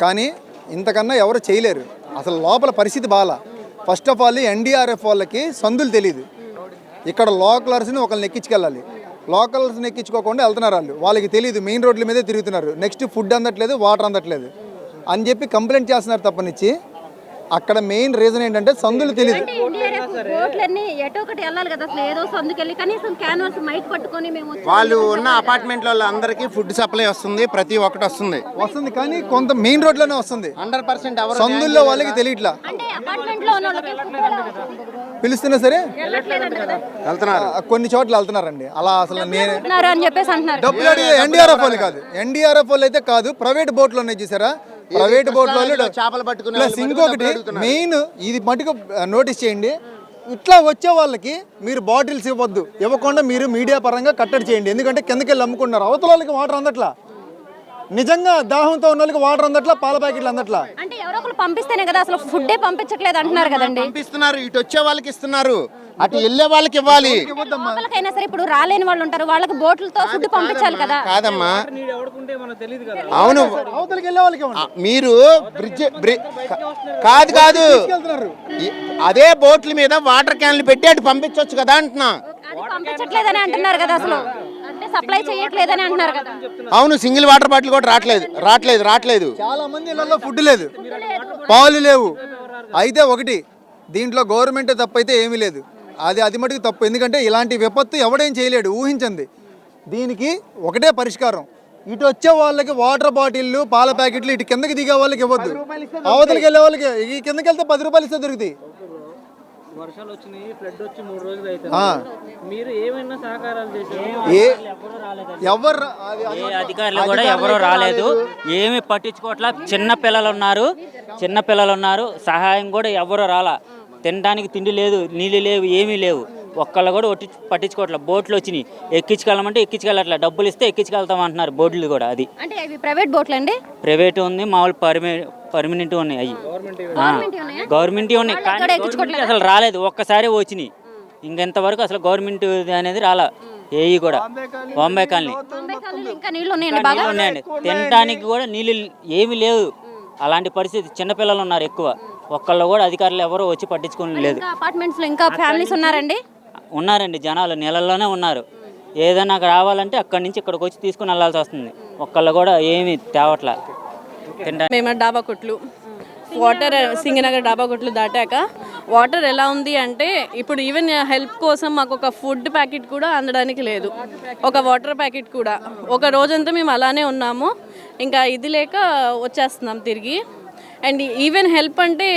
కానీ ఇంతకన్నా ఎవరు చేయలేరు. అసలు లోపల పరిస్థితి బాగా. ఫస్ట్ ఆఫ్ ఆల్ ఎన్డీఆర్ఎఫ్ వాళ్ళకి సందులు తెలియదు. ఇక్కడ లోకలర్స్ని ఒకళ్ళని ఎక్కించుకెళ్ళాలి. లోకల్స్ని ఎక్కించుకోకుండా వెళ్తున్నారు వాళ్ళకి తెలియదు. మెయిన్ రోడ్ల మీదే తిరుగుతున్నారు. నెక్స్ట్ ఫుడ్ అందట్లేదు, వాటర్ అందట్లేదు అని చెప్పి కంప్లైంట్ చేస్తున్నారు తప్పనిచ్చి అక్కడ మెయిన్ రీజన్ ఏంటంటే సందులు తెలియదు. వాళ్ళు ఉన్న అపార్ట్మెంట్ లో అందరికి ఫుడ్ సప్లై వస్తుంది, ప్రతి ఒక్కటి వస్తుంది కానీ కొంత మెయిన్ రోడ్ లోనే వస్తుంది. 100% సందుల్లో వాళ్ళకి తెలియట్లా. పిలుస్తున్నా సరే వెళ్తున్నారు, కొన్ని చోట్ల వెళ్తున్నారండి. అలా అసలు డబ్బులు ఎన్డీఆర్ఎఫ్ వాళ్ళు కాదు, ఎన్డీఆర్ఎఫ్ వాళ్ళు అయితే కాదు, ప్రైవేట్ బోట్లు ఉన్నాయి చూసారా, ప్రైవేట్ బోట్లో చేపలు పట్టుకుని. ప్లస్ ఇంకొకటి మెయిన్ ఇది మటుకు నోటీస్ చేయండి, ఇట్లా వచ్చే వాళ్ళకి మీరు బాటిల్స్ ఇవ్వద్దు, ఇవ్వకుండా మీరు మీడియా పరంగా కట్టడి చేయండి. ఎందుకంటే కిందకి వెళ్ళి అమ్ముకుంటున్నారు. అవతల వాళ్ళకి వాటర్ అందట్లా, నిజంగా దాహంతో ఉన్న వాళ్ళకి వాటర్ అందట్లా, పాల ప్యాకెట్లు అందట్లా. అంటే ఎవరో ఒకరు పంపిస్తేనే కదా, అసలు ఫుడ్డే పంపించట్లేదు అంటున్నారు కదండి. పంపిస్తున్నారు, ఇటు వచ్చే వాళ్ళకి ఇస్తున్నారు, అటు వెళ్ళే వాళ్ళకి ఇవ్వాలి. వాళ్ళకైనా సరే ఇప్పుడు రాలేని వాళ్ళు ఉంటారు, వాళ్ళకి బోట్లతో ఫుడ్ పంపించాలి కదా. కాదమ్మా, అవును, అవతలకి వెళ్ళే వాళ్ళకి మీరు బ్రిడ్జ్ కాదు అదే బోట్ల మీద వాటర్ క్యాన్లు పెట్టి అటు పంపించవచ్చు కదా అంటున్నా. పంపించట్లేదని అంటున్నారు కదా, అసలు అంటే సప్లై చేయట్లేదని అంటున్నారు కదా. అవును, సింగిల్ వాటర్ బాటిల్ కూడా రావట్లేదు. చాలా మంది ఇళ్లలో ఫుడ్ లేదు, పాలు లేవు. అయితే ఒకటి దీంట్లో గవర్నమెంట్ తప్పు అయితే ఏమీ లేదు, అది మటుకు తప్పు. ఎందుకంటే ఇలాంటి విపత్తు ఎవడేం చేయలేడు, ఊహించండి. దీనికి ఒకటే పరిష్కారం, ఇటు వచ్చే వాళ్ళకి వాటర్ బాటిల్లు, పాల ప్యాకెట్లు ఇటు కిందకి దిగే వాళ్ళకి ఇవ్వద్దు, అవతలకి వెళ్ళే వాళ్ళకి ఈ కిందకి వెళ్తే 10 రూపాయలు ఇస్తే దొరుకుతాయి. వర్షాలు వచ్చినాయి, ఫ్లడ్ వచ్చి 3 రోజులు అయితే మీరు ఏమైనా సహకారాలు చేశారు? అధికారులు కూడా ఎవరూ రాలేదు, ఏమి పట్టించుకోవట్లా. చిన్న పిల్లలు ఉన్నారు, సహాయం కూడా ఎవరూ రాలా. తినడానికి తిండి లేదు, నీళ్ళు లేవు, ఏమీ లేవు. ఒక్కళ్ళు కూడా పట్టించుకోవట్లే. బోట్లు వచ్చినాయి, ఎక్కించుకెళ్ళమంటే ఎక్కించుకెళ్ళట్లే, డబ్బులు ఇస్తే ఎక్కించుకెళ్తాం అంటున్నారు. బోట్లు కూడా అది అంటే ప్రైవేట్ బోట్లు అండి, ప్రైవేట్ ఉంది, మామూలు పర్మనెంట్ ఉన్నాయి. అవి గవర్నమెంట్ ఉన్నాయి, కానీ అసలు రాలేదు. ఒక్కసారి వచ్చినాయి, ఇంకెంతవరకు అసలు గవర్నమెంట్ అనేది రాలా. ఏవి కూడా బాంబే కాలనీ ఉన్నాయండి, తినడానికి కూడా నీళ్ళు ఏమి లేవు. అలాంటి పరిస్థితి, చిన్నపిల్లలు ఉన్నారు ఎక్కువ. ఒక్కళ్ళు కూడా అధికారులు ఎవరో వచ్చి పట్టించుకోని లేదు. ఉన్నారండి, జనాలు నీళ్ళల్లోనే ఉన్నారు. ఏదైనా రావాలంటే అక్కడి నుంచి ఇక్కడికి వచ్చి తీసుకుని వెళ్ళాల్సి వస్తుంది. ఒక్కళ్ళు కూడా ఏమి తేవట్లా. మేము డాబా కొట్లు వాటర్ సింగనగర్ డాబా కొట్లు దాటాక వాటర్ ఎలా ఉంది అంటే, ఇప్పుడు ఈవెన్ హెల్ప్ కోసం మాకు ఒక ఫుడ్ ప్యాకెట్ కూడా అందడానికి లేదు, ఒక వాటర్ ప్యాకెట్ కూడా. ఒక రోజంతా మేము అలానే ఉన్నాము, ఇంకా ఇది లేక వచ్చేస్తున్నాం తిరిగి. అండ్ ఈవెన్ హెల్ప్ అంటే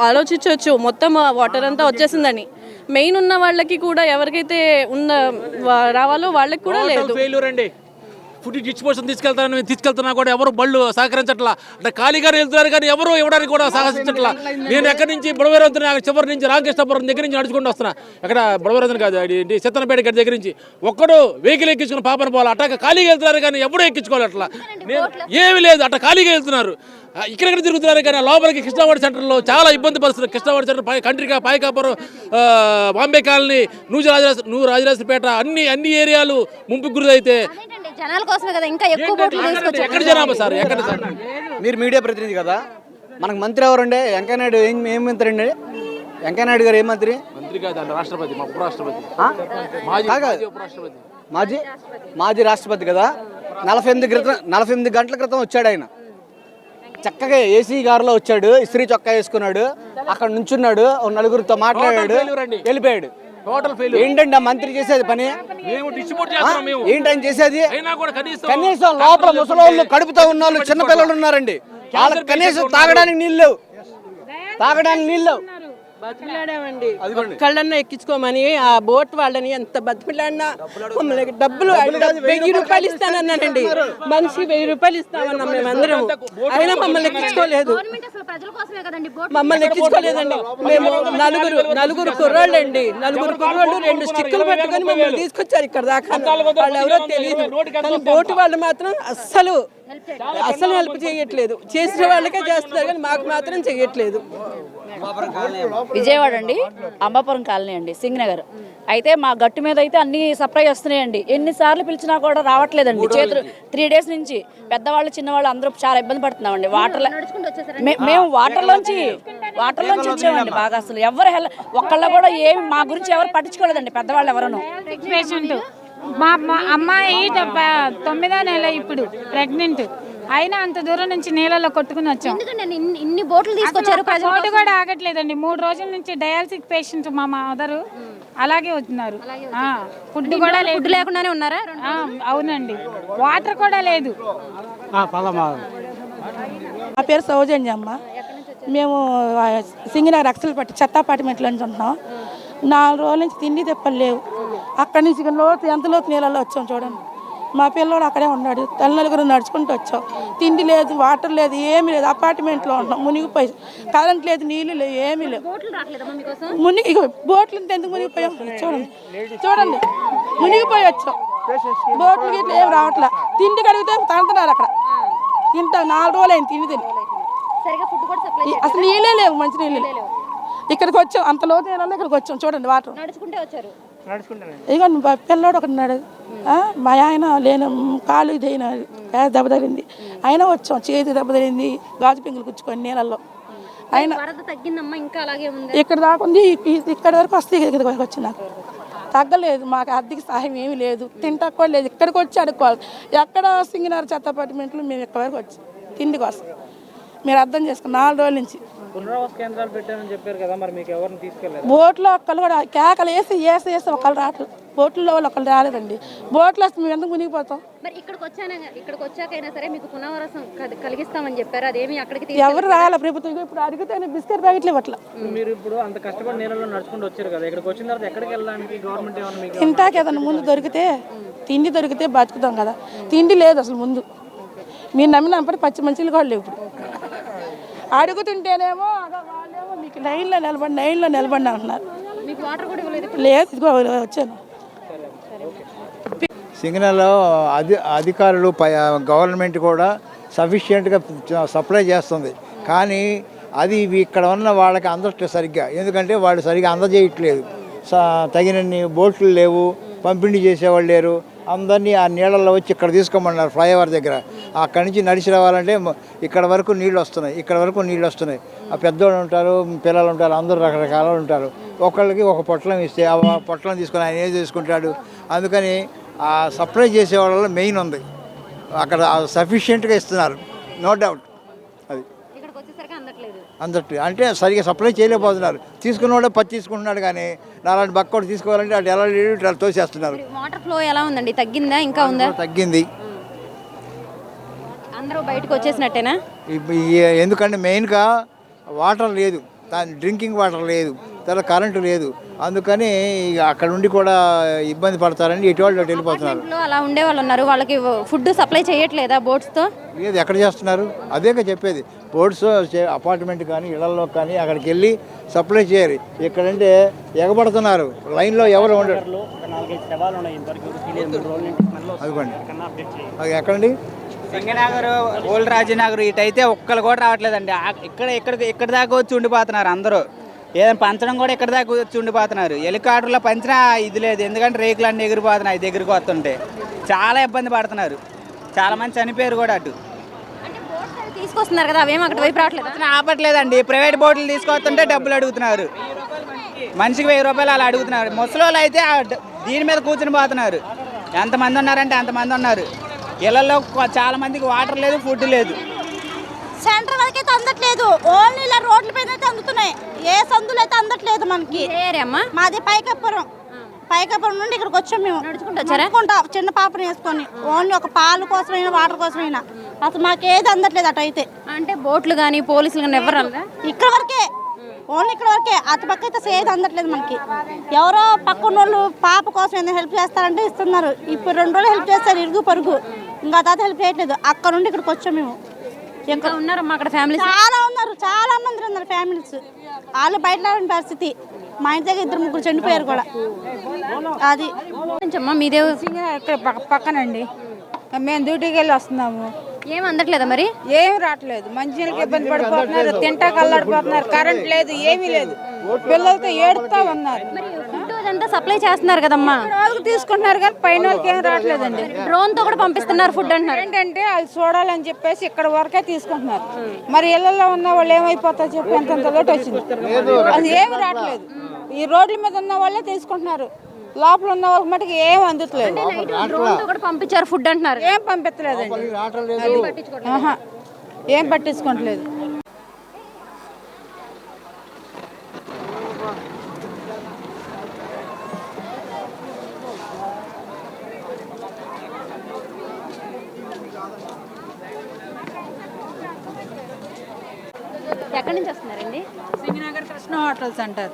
ఆలోచించవచ్చు, మొత్తం వాటర్ అంతా వచ్చేసిందని. మెయిన్ ఉన్న వాళ్ళకి కూడా, ఎవరికైతే రావాలో వాళ్ళకి కూడా లేదు. ఫుడ్ డిస్పోజన్ తీసుకెళ్తున్నా కూడా ఎవరు బళ్ళు సహకరించట్లా. అంటే ఖాళీగానే వెళ్తున్నారు కానీ ఎవరు ఇవ్వడానికి కూడా సాహసించట్లా. నేను ఎక్కడి నుంచి బుడవేరవుతున్నా, చివరి నుంచి రామకృష్ణపురం దగ్గర నుంచి నడుచుకుంటూ వస్తున్నా. అక్కడ బుడవేరవుతున్న కాదు, సిత్తనపేట గడి దగ్గర నుంచి ఒక్కడు వెహికల్ ఎక్కించుకుని పాపన పోవాలి. అట్లా ఖాళీగా వెళ్తున్నారు కానీ ఎవడూ ఎక్కించుకోవాలి. అట్లా ఏమి లేదు, అట్లా ఖాళీగా వెళ్తున్నారు. ఇక్కడ తిరుగుతున్నారు కానీ లోపలికి కృష్ణవాడి సెంటర్లో చాలా ఇబ్బంది పరుస్తున్నారు. కృష్ణవాడి సెంటర్, కంట్రికా, పాయకాపురం, బాంబే కాలనీ, నూ రాజరాజపేట అన్ని ఏరియాలు ముంపుకు గురైతే జనాల కోసమే కదా ఇంకా ఎక్కువ బోట్లు తీసుకొచ్చారు. ఎక్కడ జనాభా సార్, ఎక్కడ సార్? మీరు మీడియా ప్రతినిధి కదా, మనకు మంత్రి ఎవరండి? వెంకయ్యనాయుడు ఏం మంత్రి అండి? వెంకయ్యనాయుడు గారు ఏం మంత్రి? రాష్ట్రపతి, మాజీ రాష్ట్రపతి కదా. 48 గంటల క్రితం వచ్చాడు ఆయన. చక్కగా ఏసీ కారులో వచ్చాడు, ఇస్త్రీ చొక్కా వేసుకున్నాడు, అక్కడ నుంచున్నాడు, నలుగురితో మాట్లాడాడు, వెళ్ళిపోయాడు. ఏంటండి ఆ మంత్రి చేసేది పని? ఏంటని చేసేది? కనీసం లోపల ముసలోళ్ళు, కడుపుతో ఉన్న వాళ్ళు, చిన్నపిల్లలు ఉన్నారండి, వాళ్ళకి కనీసం తాగడానికి నీళ్ళు లేవు. బతిమిలాడామండి, ఒక్కళ్ళన్నా ఎక్కించుకోమని ఆ బోట్ వాళ్ళని ఎంత బతిమిలాడినా మమ్మల్ని డబ్బులు 1000 రూపాయలు ఇస్తానన్నానండి. మనిషి 1000 రూపాయలు ఇస్తామన్నాం మేమందరం, అయినా మమ్మల్ని ఎక్కించుకోలేదండి. మేము నలుగురు కుర్రాళ్ళండి, 2 స్టిక్కులు పెట్టుకొని మమ్మల్ని తీసుకొచ్చారు ఇక్కడ దాకా. వాళ్ళు ఎవరో తెలియదు, కానీ బోటు వాళ్ళు మాత్రం అస్సలు హెల్ప్ చేయట్లేదు. చేసిన వాళ్ళకే చేస్తున్నారు కానీ మాకు మాత్రం చెయ్యట్లేదు. విజయవాడ అండి, అంబాపురం కాలనీ అండి, సింగనగర్. అయితే మా గట్టు మీద అయితే అన్ని సప్లై వస్తున్నాయండి. ఎన్నిసార్లు పిలిచినా కూడా రావట్లేదండి. చేతులు 3 days నుంచి పెద్దవాళ్ళు చిన్నవాళ్ళు అందరూ చాలా ఇబ్బంది పడుతున్నామండి. వాటర్ మేము వాటర్లోంచి వచ్చామండి. బాగా అసలు ఎవరు ఒక్కళ్ళ కూడా ఏమి మా గురించి ఎవరు పట్టించుకోలేదండి, పెద్దవాళ్ళు ఎవరను. పేషెంట్ మా అమ్మాయి 9వ నెల ఇప్పుడు ప్రెగ్నెంట్ అయినా అంత దూరం నుంచి నీళ్ళలో కొట్టుకుని వచ్చాం. ఇన్ని బోట్లు తీసుకొచ్చారు, బోటు కూడా ఆగట్లేదండి. 3 రోజుల నుంచి డయాలసిస్ పేషెంట్ మా మదరు అలాగే వచ్చినారు. ఫుడ్ కూడా లేదు, లేకుండానే ఉన్నారా? అవునండి, వాటర్ కూడా లేదు. నా పేరు సౌజన్యమ్మ. మేము సింగనగర్ అక్సలపట్టి చెత్త అపార్ట్మెంట్లో నుంచి ఉంటున్నాం. 4 రోజుల నుంచి తిండి తెప్పలు లేవు. అక్కడి నుంచి ఎంత లోతు నీళ్ళలో వచ్చాం చూడండి. మా పిల్లోడు అక్కడే ఉన్నాడు. తల్లినలుగురు నడుచుకుంటూ వచ్చాం. తిండి లేదు, వాటర్ లేదు, ఏమీ లేదు. అపార్ట్మెంట్లో ఉంటున్నాం. మునిగిపోయి కరెంట్ లేదు, నీళ్ళు లేవు, ఏమీ లేవు. మునిగి బోట్లు ఎందుకు మునిగిపోయాం చూడండి మునిగిపోయి వచ్చాం. బోట్లు గిట్ల ఏం రావట్లే. తిండి కడిగితే తంటున్నారు అక్కడ. ఇంత 4 రోజులు అయింది తిండి తిని. అసలు నీళ్ళే లేవు, మంచి నీళ్ళు లేవు. ఇక్కడికి వచ్చాం, అంత లోతు నీళ్ళలో ఇక్కడికి వచ్చాం చూడండి. వాటర్ ఇదిగోండి పిల్లోడు ఒకటి ఉన్నాడు. మా ఆయన లేని కాలు ఇదైనా దెబ్బ తగిలింది. అయినా వచ్చాం, చేతి దెబ్బ తగిలింది, గాజు పింగులు కూర్చుకొని నీళ్ళల్లో. అయినా ఇక్కడ దాకా ఉంది, ఇక్కడ వరకు వస్తే ఇక్కడికి వచ్చింది. నాకు తగ్గలేదు. మాకు ఆర్థిక సహాయం ఏమీ లేదు, తింటాకు కూడా లేదు. ఇక్కడికి వచ్చి అడుక్కోవాలి. ఎక్కడ సింగనగర్ చెత్త అపార్ట్మెంట్లు మేము ఇక్కడ వరకు వచ్చి తిండి కోసం. మీరు అర్థం చేసుకుని 4 రోజుల నుంచి బోట్లో ఒక్కళ్ళు కూడా కేకలు వేసి ఒకళ్ళు రావట్లేదు. బోట్లలో వాళ్ళు ఒకళ్ళు రాలేదండి. బోట్లో వస్తే మేము ఎందుకు మునిగిపోతాం? ఎవరు రాయాలి ప్రభుత్వం? ఇప్పుడు అడిగితే బిస్కెట్ ప్యాకెట్లు ఇవ్వట్లా. ఇంటాకి ఏదన్నా ముందు దొరికితే, తిండి దొరికితే బతుకుతాం కదా. తిండి లేదు అసలు ముందు. మీరు నమ్మినప్పుడు పచ్చి మంచిలు కూడా లేవు. ఇప్పుడు అడుగుతుంటేనేమో వాళ్ళేమో మీకు లైన్లో నిలబడి అంటున్నారు. లేదు, ఇదిగో వచ్చాను. సింగనగర్లో అధికారులు గవర్నమెంట్ కూడా సఫిషియెంట్గా సప్లై చేస్తుంది. కానీ అది ఇక్కడ ఉన్న వాళ్ళకి అందట్లేదు సరిగ్గా. ఎందుకంటే వాళ్ళు సరిగ్గా అందజేయట్లేదు. తగినన్ని బోట్లు లేవు, పంపిణీ చేసేవాళ్ళు లేరు. అందరినీ ఆ నీళ్ళల్లో వచ్చి ఇక్కడ తీసుకోమన్నారు ఫ్లైఓవర్ దగ్గర. అక్కడి నుంచి నడిచి రావాలంటే ఇక్కడ వరకు నీళ్ళు వస్తున్నాయి. ఆ పెద్దోళ్ళు ఉంటారు, పిల్లలు ఉంటారు, అందరూ రకరకాల ఉంటారు. ఒకళ్ళకి ఒక పొట్లం ఇస్తే ఆ పొట్లం తీసుకొని ఆయన ఏం చేసుకుంటాడు. అందుకని ఆ సప్లై చేసేవాళ్ళలో మెయిన్ ఉంది. అక్కడ సఫిషియెంట్గా ఇస్తున్నారు, నో డౌట్. అది అందట్టు అంటే సరిగ్గా సప్లై చేయలేకపోతున్నారు. తీసుకున్నవాడే తీసుకుంటున్నాడు, కానీ నాలాంటి బక్కోడు తీసుకోవాలంటే అటు ఎలా ఇట్లా తోసేస్తున్నారు. వాటర్ ఫ్లో ఎలా ఉందండి? తగ్గిందా ఇంకా ఉందా? తగ్గింది. అందరూ బయటకు వచ్చేసినట్టేనా? ఎందుకంటే మెయిన్గా వాటర్ లేదు, డ్రింకింగ్ వాటర్ లేదు, తర్వాత కరెంటు లేదు. అందుకని అక్కడ నుండి కూడా ఇబ్బంది పడతారని ఇటువంటి వెళ్ళిపోతున్నారు. అలా ఉండే వాళ్ళు ఉన్నారు, వాళ్ళకి ఫుడ్ సప్లై చేయట్లేదా బోట్స్తో? లేదు, ఎక్కడ చేస్తున్నారు? అదేగా చెప్పేది. బోట్స్ అపార్ట్మెంట్ కానీ ఇళ్లలో కానీ అక్కడికి వెళ్ళి సప్లై చేయాలి. ఇక్కడంటే ఎగబడుతున్నారు, లైన్లో ఎవరు ఉండరు. అదిగోండి, అది ఎక్కడండి? సింగనగర్, ఓల్డ్ రాజనగర్ ఇటైతే ఒక్కరు కూడా రావట్లేదండి. ఇక్కడ దాకా వచ్చి ఉండిపోతున్నారు అందరూ. ఏదైనా పంచడం కూడా ఇక్కడ దాకా వచ్చి ఉండిపోతున్నారు. హెలికాప్టర్లో పంచినా ఇది లేదు, ఎందుకంటే రేకులు అన్నీ ఎగిరిపోతున్నాయి దగ్గరికి వస్తుంటే. చాలా ఇబ్బంది పడుతున్నారు. చాలా మంది చనిపోయారు కూడా. అటు తీసుకొస్తున్నారు కదా, అవేం అక్కడ వైపు రావట్లేదు. ఆపట్లేదండి. ప్రైవేట్ బోట్లు తీసుకొస్తుంటే డబ్బులు అడుగుతున్నారు. మనిషికి 1000 రూపాయలు అలా అడుగుతున్నారు. ముసలోళ్ళు అయితే దీని మీద కూర్చుని పోతున్నారు. ఎంతమంది ఉన్నారంటే అంతమంది ఉన్నారు. ఇళ్లలో చాలా మందికి వాటర్ లేదు, ఫుడ్ లేదు. సెంటర్ వరకు అయితే అందట్లేదు. ఓన్లీ ఇలా రోడ్ల పైన అయితే అందుతున్నాయి. ఏ సందులు అయితే అందట్లేదు మనకి. మాది పైకపురం నుండి ఇక్కడికి వచ్చాం. మేము నడుచుకుంటా చిన్న పాపని వేసుకొని ఓన్లీ ఒక పాలు కోసమైనా వాటర్ కోసమైనా అసలు మాకు ఏది అందట్లేదు. అటు అయితే అంటే బోట్లు కానీ పోలీసులు కానీ ఎవరు ఇక్కడ వరకే, ఓన్లీ ఇక్కడ వరకే. అటు పక్క అయితే ఏది అందట్లేదు మనకి. ఎవరో పక్కన వాళ్ళు పాప కోసం ఏదైనా హెల్ప్ చేస్తారంటే ఇస్తున్నారు. ఇప్పుడు 2 రోజులు హెల్ప్ చేస్తారు, ఇరుగు పరుగు. ఇంకా తర్వాత హెల్ప్ చేయట్లేదు. అక్కడ నుండి ఇక్కడికి వచ్చాం మేము. ఇంకా ఉన్నారమ్మా అక్కడ ఫ్యామిలీస్? చాలా ఉన్నారు, చాలా మంది ఉన్నారు ఫ్యామిలీస్. వాళ్ళు బయట రాని పరిస్థితి. మా ఇంటి దగ్గర 2-3 చనిపోయారు కూడా. అది మీదే ఇక్కడ పక్కనండి. మేము డ్యూటీకి వెళ్ళి వస్తున్నాము. ఏం అందట్లేదా మరి? ఏమి రావట్లేదు, మంచినీళ్ళకి ఇబ్బంది పడిపోతున్నారు, తింటాక అల్లాడిపోతున్నారు, కరెంట్ లేదు, ఏమీ లేదు, పిల్లలతో ఏడుస్తా ఉన్నారు. ఫుడ్ అదంతా సప్లై చేస్తున్నారు కదమ్మా, రోజుకు తీసుకుంటున్నారు కానీ పైన వాళ్ళకి ఏం రావట్లేదండి. డ్రోన్ తో కూడా పంపిస్తున్నారు ఫుడ్ అంటున్నారు. ఏంటంటే అది చూడాలని చెప్పేసి ఇక్కడ వరకే తీసుకుంటున్నారు. మరి ఇళ్లలో ఉన్న వాళ్ళు ఏమైపోతారు చెప్పి అంతంత లోటు వచ్చింది, అది ఏమి రావట్లేదు. ఈ రోడ్ల మీద ఉన్న వాళ్ళే తీసుకుంటున్నారు, లోపల ఉన్న వాళ్ళకి మటుకు ఏం అందుతలేదు. డ్రోన్ తో కూడా పంపించారు ఫుడ్ అంటున్నారు. ఏం పంపించలేదండి, ఏం పట్టించుకోవట్లేదు. ఎక్కడి నుంచి వస్తున్నారండి? Singh Nagar Krishna hotel centre.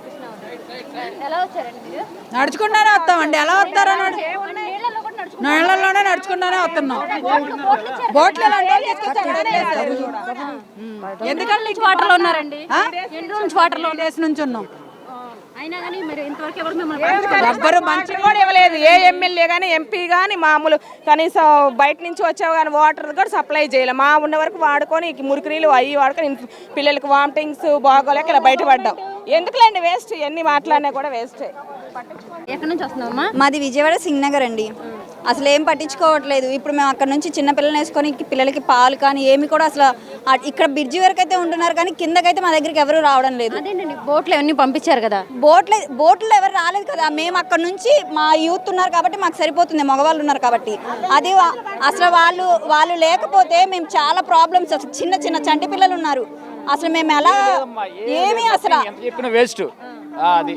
ఎలా వచ్చారండి మీరు? నడుచుకుంటానే వస్తామండి. ఎలా వస్తారో నీళ్ళలోనే నడుచుకుంటానే వస్తున్నాం. బోట్లు ఎందుకంటే వాటర్లో ఉన్నారండి, వాటర్లో నుంచి ఉన్నాం. అయినా కానీ మరి ఇంతవరకు ఎవరు మిమ్మల్ని ఎవ్వరు మంచిగా కూడా ఇవ్వలేదు. ఏ ఎమ్మెల్యే కానీ ఎంపీ కానీ మామూలు కనీసం బయట నుంచి వచ్చావు కానీ వాటర్ కూడా సప్లై చేయలే. మా ఉన్న వరకు వాడుకొని మురికి నీళ్ళు అవి వాడుకొని పిల్లలకి వామిటింగ్స్ బాగోలేక ఇలా బయటపడ్డాం. ఎందుకులేండి వేస్ట్, ఎన్ని మాట్లాడినా కూడా వేస్టే. ఎక్కడి నుంచి వస్తున్నామమ్మా? మాది విజయవాడ సింగనగర్ అండి. అసలు ఏం పట్టించుకోవట్లేదు. ఇప్పుడు మేము అక్కడ నుంచి చిన్న పిల్లల్ని వేసుకొని పిల్లలకి పాలు కానీ ఏమి కూడా అసలు ఇక్కడ బ్రిడ్జి వరకు అయితే ఉంటున్నారు కానీ కిందకైతే మా దగ్గరికి ఎవరు రావడం లేదు. బోట్లు అవన్నీ పంపించారు కదా, బోట్లు ఎవరు రాలేదు కదా. మేము అక్కడ నుంచి మా యూత్ ఉన్నారు కాబట్టి మాకు సరిపోతుంది, మగవాళ్ళు ఉన్నారు కాబట్టి. అది అసలు వాళ్ళు లేకపోతే మేము చాలా ప్రాబ్లమ్స్, చిన్న చిన్న చంటి పిల్లలు ఉన్నారు, అసలు మేము ఎలా ఏమి అసలు చెప్పిన వేస్ట్ అది.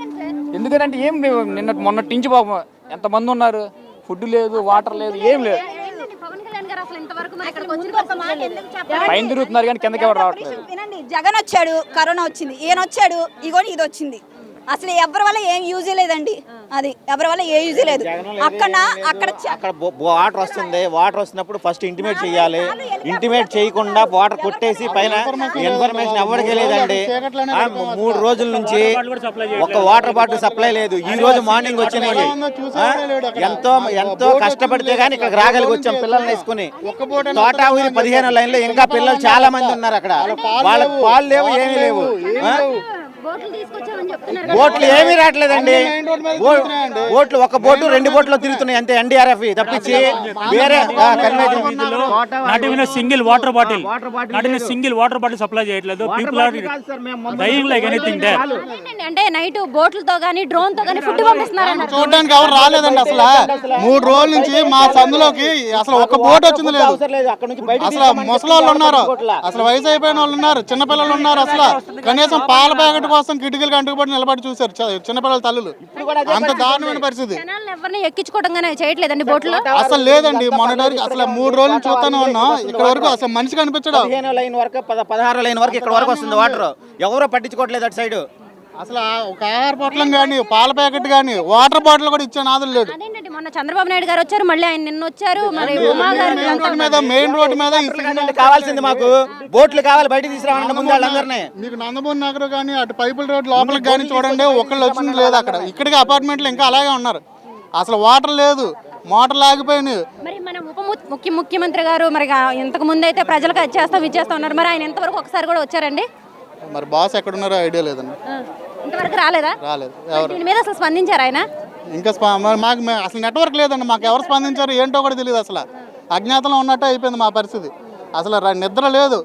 ఎందుకంటే ఏం నిన్న మొన్నటి నుంచి బాబు ఎంతమంది ఉన్నారు, ఫుడ్ లేదు, వాటర్ లేదు, ఏం లేదు. పైన తిరుగుతున్నారు కానీ కిందకి ఎవరు రావట్లేదు. వినండి, జగన్ వచ్చాడు, కరోనా వచ్చింది, ఈయన వచ్చాడు, ఇగోని ఇది వచ్చింది. అసలు ఎవరి వల్ల ఏం యూజ్ లేదు. అది ఎవరి వల్ల ఏ యూజ్ లేదు. అక్కడ వాటర్ వస్తుంది, వాటర్ వస్తున్నప్పుడు ఫస్ట్ ఇంటిమేట్ చేయాలి. ఇంటిమేట్ చేయకుండా వాటర్ కొట్టేసి పైన ఇన్ఫర్మేషన్ ఎవరికి లేదండి. 3 రోజుల నుంచి ఒక వాటర్ బాటిల్ సప్లై లేదు. ఈ రోజు మార్నింగ్ వచ్చినాయి. ఎంతో కష్టపడితే గానీ ఇక్కడ రాగలిగి వచ్చాం పిల్లల్ని వేసుకుని. తోట ఊరి 15 లైన్లో ఇంకా పిల్లలు చాలా మంది ఉన్నారు. అక్కడ వాళ్ళకి పాలు లేవు, ఏమీ లేవు. బోట్లు ఏమీ రావట్లేదండి. బోట్లు ఒక బోటు 2 బోట్లు తిరుగుతున్నాయి అంతే, ఎన్డీఆర్ఎఫ్ తప్పించి వేరే single water bottle single water bottle supply చేయట్లేదు. People are dying like anything there. అంటే నైట్ బోట్లతో గానీ డ్రోన్ తో గానీ ఫుడ్ పంపిస్తున్నారు. చూడడానికి ఎవరు రాలేదండి. అసలు 3 రోజుల నుంచి మా సందులోకి అసలు ఒక బోట్ వచ్చింది లేదు. అసలు ముసలి వాళ్ళు ఉన్నారు, అసలు వయసు అయిపోయిన వాళ్ళు ఉన్నారు, చిన్నపిల్లలు ఉన్నారు. అసలు కనీసం పాల ప్యాకెట్ కోసం కిటికీలు కంటుకుపడి నిలబడి చూసారు చిన్నపిల్లల తల్లులు. అంత దారుణమైన పరిస్థితి. ఎక్కించుకోవడం చేయట్లేదండి బోట్లో అసలు లేదండి. మొన్నటి అసలు 3 రోజులు చూస్తానే ఉన్నాం. ఇక్కడ వరకు అసలు మనిషి కనిపించడం. 15 లైన్ వరకు 16 లైన్ వరకు ఇక్కడ వరకు వస్తుంది వాటర్. ఎవరో పట్టించుకోవట్లేదు అటు సైడ్. అసలు ఒక ఆహార పొట్లం కానీ పాల ప్యాకెట్ కానీ వాటర్ బాటిల్ కూడా ఇచ్చే నాదులు లేదు. మొన్న చంద్రబాబు నాయుడు గారు వచ్చారు, మళ్ళీ ఆయన నిన్న వచ్చారు. మరి మెయిన్ రోడ్ మీద కావాల్సింది మాకు బోట్లు కావాలి, బయట తీసుకురావాలంటే ముందు వాళ్ళందరినీ. మీకు నందమూరి నగర్ కానీ అటు పైపుల్ రోడ్ లోపలికి కానీ చూడండి, ఒకళ్ళు వచ్చింది లేదు. అక్కడ ఇక్కడికి అపార్ట్మెంట్లు ఇంకా అలాగే ఉన్నారు. అసలు వాటర్ లేదు, మోటార్లు ఆగిపోయినాయి. మరి మన ముఖ్యమంత్రి గారు మరి ఇంతకు ముందు అయితే ప్రజలకు ఇచ్చేస్తా ఉన్నారు. మరి ఆయన ఎంతవరకు ఒకసారి కూడా వచ్చారండి? మరి బాస్ ఎక్కడున్నారో ఐడియా లేదండి. ఇంతవరకు రాలేదు. దీని మీద అసలు స్పందించారు ఆయన? ఇంకా మాకు అసలు నెట్వర్క్ లేదండి. మాకు ఎవరు స్పందించారు ఏంటో కూడా తెలియదు. అసలు అజ్ఞాతంలో ఉన్నట్టే అయిపోయింది మా పరిస్థితి. అసలు నిద్ర లేదు.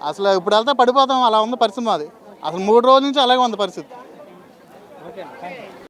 అసలు ఇప్పుడు వెళ్తే పడిపోతాం, అలా ఉంది పరిస్థితి మాది. అసలు 3 రోజుల నుంచి అలాగే ఉంది పరిస్థితి.